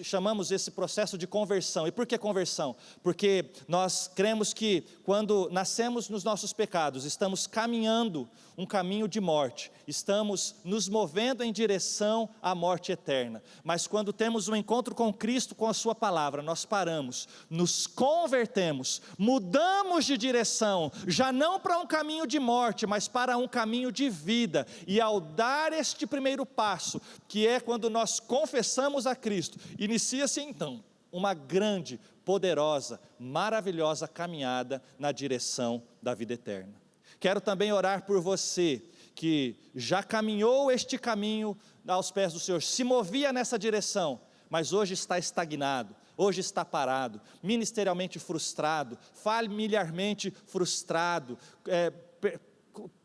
chamamos esse processo de conversão. E por que conversão? Porque nós cremos que quando nascemos nos nossos pecados, estamos caminhando um caminho de morte, estamos nos movendo em direção à morte eterna. Mas quando temos um encontro com Cristo, com a sua palavra, nós paramos, nos convertemos, mudamos de direção, já não para um caminho de morte, mas para um caminho de vida. E ao dar este primeiro passo, que é quando nós confessamos a Cristo, inicia-se então uma grande, poderosa, maravilhosa caminhada na direção da vida eterna. Quero também orar por você que já caminhou este caminho aos pés do Senhor, se movia nessa direção, mas hoje está estagnado, hoje está parado, ministerialmente frustrado, familiarmente frustrado,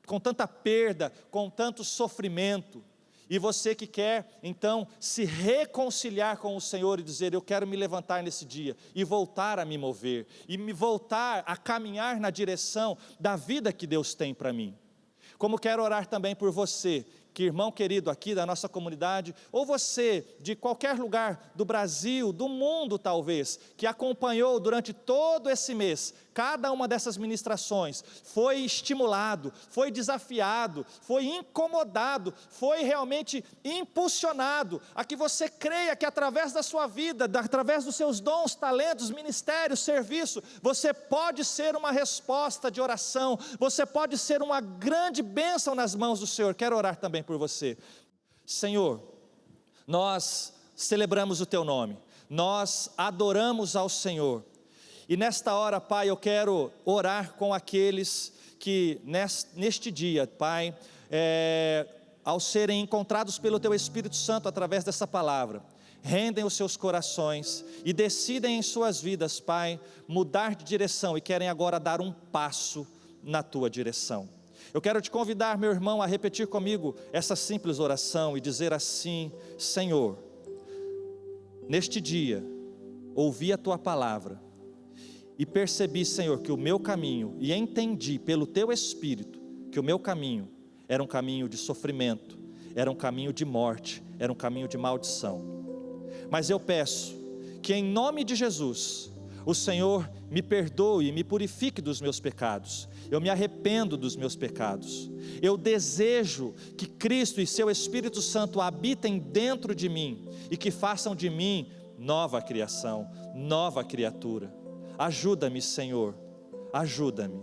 com tanta perda, com tanto sofrimento. E você que quer, então, se reconciliar com o Senhor e dizer: eu quero me levantar nesse dia e voltar a me mover, e me voltar a caminhar na direção da vida que Deus tem para mim. Como quero orar também por você, que irmão querido aqui da nossa comunidade, ou você de qualquer lugar do Brasil, do mundo talvez, que acompanhou durante todo esse mês, cada uma dessas ministrações, foi estimulado, foi desafiado, foi incomodado, foi realmente impulsionado, a que você creia que através da sua vida, através dos seus dons, talentos, ministérios, serviço, você pode ser uma resposta de oração, você pode ser uma grande bênção nas mãos do Senhor. Quero orar também por você. Senhor, nós celebramos o Teu nome, nós adoramos ao Senhor, E nesta hora, Pai, eu quero orar com aqueles que neste dia, Pai, ao serem encontrados pelo Teu Espírito Santo através dessa palavra, rendem os seus corações e decidem em suas vidas, Pai, mudar de direção e querem agora dar um passo na Tua direção. Eu quero te convidar, meu irmão, a repetir comigo essa simples oração e dizer assim: Senhor, neste dia, ouvi a Tua palavra e percebi, Senhor, que o meu caminho, e entendi pelo Teu Espírito, que o meu caminho era um caminho de sofrimento, era um caminho de morte, era um caminho de maldição. Mas eu peço que em nome de Jesus, o Senhor me perdoe e me purifique dos meus pecados. Eu me arrependo dos meus pecados. Eu desejo que Cristo e seu Espírito Santo habitem dentro de mim e que façam de mim nova criação, nova criatura. Ajuda-me, Senhor, ajuda-me.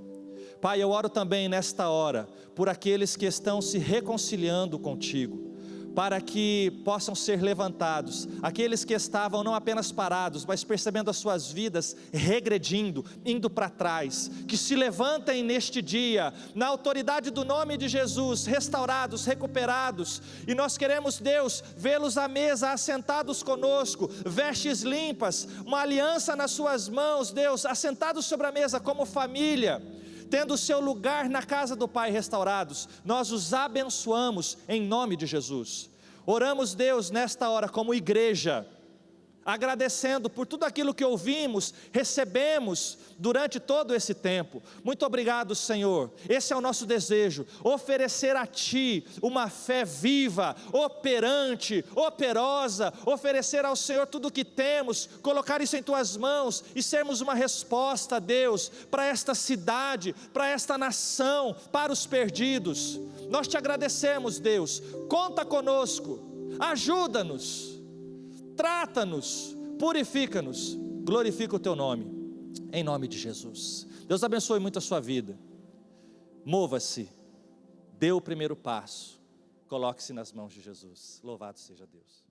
Pai, eu oro também nesta hora por aqueles que estão se reconciliando contigo, para que possam ser levantados, aqueles que estavam não apenas parados, mas percebendo as suas vidas regredindo, indo para trás, que se levantem neste dia, na autoridade do nome de Jesus, restaurados, recuperados, e nós queremos, Deus, vê-los à mesa, assentados conosco, vestes limpas, uma aliança nas suas mãos, Deus, assentados sobre a mesa como família, tendo o seu lugar na casa do Pai restaurados. Nós os abençoamos em nome de Jesus. Oramos, Deus, nesta hora como igreja, agradecendo por tudo aquilo que ouvimos, recebemos durante todo esse tempo. Muito obrigado, Senhor. Esse é o nosso desejo, oferecer a Ti uma fé viva, operante, operosa, oferecer ao Senhor tudo o que temos, colocar isso em Tuas mãos e sermos uma resposta, Deus, para esta cidade, para esta nação, para os perdidos. Nós Te agradecemos, Deus. Conta conosco, ajuda-nos, trata-nos, purifica-nos, glorifica o Teu nome, em nome de Jesus. Deus abençoe muito a sua vida. Mova-se, dê o primeiro passo, coloque-se nas mãos de Jesus. Louvado seja Deus.